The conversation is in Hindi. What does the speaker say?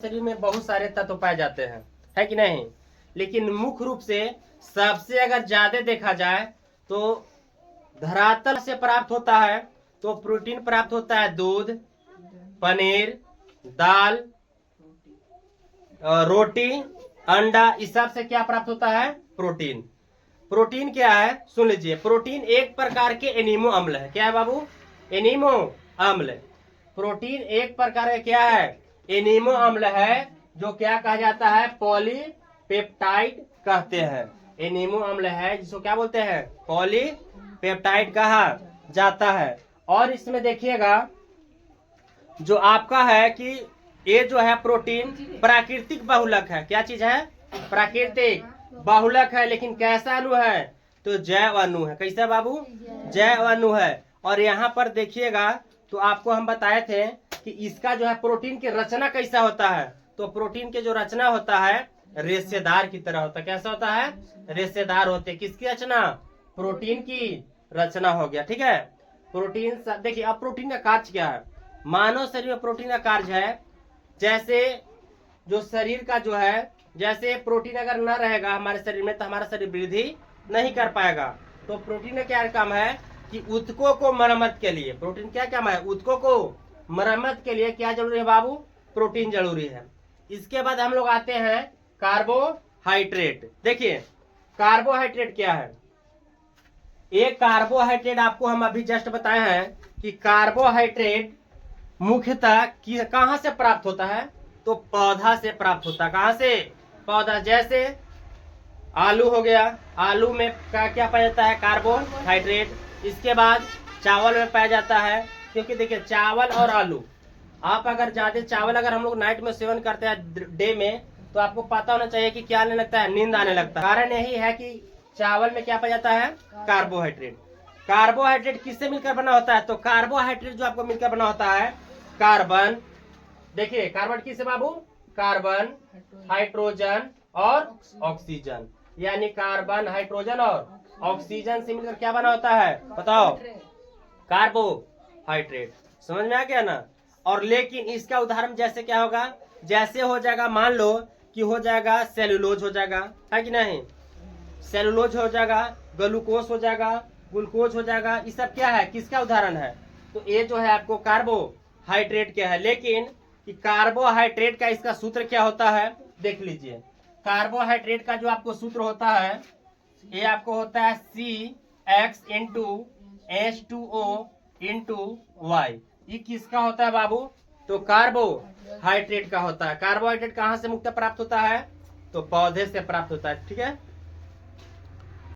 शरीर में बहुत सारे तत्व पाए जाते हैं, है कि नहीं। लेकिन मुख्य रूप से सबसे अगर ज्यादा देखा जाए तो धरातल से प्राप्त होता है तो प्रोटीन प्राप्त होता है दूध, पनीर, दाल, रोटी, अंडा, इस सब से क्या प्राप्त होता है? प्रोटीन। प्रोटीन क्या है? सुन लीजिए, प्रोटीन एक प्रकार के एनिमो अम्ल है। क्या है बाबू? एनिमो अम्ल। प्रोटीन एक प्रकार का क्या है? एनिमो अम्ल है, जो क्या कहा जाता है? पॉलीपेप्टाइड कहते हैं। एनिमो अम्ल है जिसको क्या बोलते हैं? पॉलीपेप्टाइड कहा जाता है। और इसमें देखिएगा जो आपका है कि ये जो है प्रोटीन प्राकृतिक बहुलक है। क्या चीज है? प्राकृतिक बहुलक है। लेकिन कैसा अणु है? तो जैव अणु है। कैसा बाबू? जैव अणु है। और यहाँ पर देखिएगा तो आपको हम बताए थे कि इसका जो है प्रोटीन की रचना कैसा होता है। तो प्रोटीन के जो रचना होता है रेशेदार की तरह होता है। कैसा होता है? रेशेदार होते। किसकी रचना? प्रोटीन की रचना हो गया। ठीक है। प्रोटीन देखिए, अब प्रोटीन का कार्य क्या है? मानव शरीर में प्रोटीन का कार्य है, जैसे जो शरीर का जो है, जैसे प्रोटीन अगर न रहेगा हमारे शरीर में तो हमारा शरीर वृद्धि नहीं कर पाएगा। तो प्रोटीन का क्या काम है कि ऊतकों को मरम्मत के लिए, प्रोटीन क्या काम है? ऊतकों को मरम्मत के लिए क्या जरूरी है बाबू? प्रोटीन जरूरी है। इसके बाद हम लोग आते हैं कार्बोहाइड्रेट। देखिए कार्बोहाइड्रेट क्या है? एक कार्बोहाइड्रेट आपको हम अभी जस्ट बताए हैं कि कार्बोहाइड्रेट मुख्यतः कहां से प्राप्त होता है? तो पौधा से प्राप्त होता है। कहां से? पौधा। जैसे आलू हो गया, आलू में क्या पाया जाता है? कार्बोहाइड्रेट। इसके बाद चावल में पाया जाता है, क्योंकि देखिए चावल और आलू, आप अगर ज्यादा चावल अगर हम लोग नाइट में सेवन करते हैं डे में, तो आपको पता होना चाहिए कि क्या आने लगता है? नींद आने लगता है। कारण यही है कि चावल में क्या पाया जाता है? कार्बोहाइड्रेट। कार्बोहाइड्रेट किससे मिलकर बना होता है? तो कार्बोहाइड्रेट जो आपको मिलकर बना होता है कार्बन। देखिए कार्बन किससे बाबू? कार्बन, हाइड्रोजन और ऑक्सीजन। यानी कार्बन, हाइड्रोजन और ऑक्सीजन से मिलकर क्या बना होता है? बताओ। कार्बोहाइड्रेट। समझ में आ गया ना? और लेकिन इसका उदाहरण जैसे क्या होगा? जैसे हो जाएगा, मान लो कि हो जाएगा सेलुलोज, हो जाएगा, है कि नहीं? सेलुलोज हो जाएगा, ग्लूकोज हो जाएगा, ग्लूकोज हो जाएगा। ये सब क्या है? किसका उदाहरण है? तो ये जो है आपको कार्बोहाइड्रेट क्या है। लेकिन कि कार्बोहाइड्रेट का इसका सूत्र क्या होता है? देख लीजिए, कार्बोहाइड्रेट का जो आपको सूत्र होता है, ये आपको होता है CX into H2O into Y। ये किसका होता है बाबू? तो कार्बोहाइड्रेट का होता है। कार्बोहाइड्रेट कहाँ से मुक्त प्राप्त होता है? तो पौधे से प्राप्त होता है। ठीक है।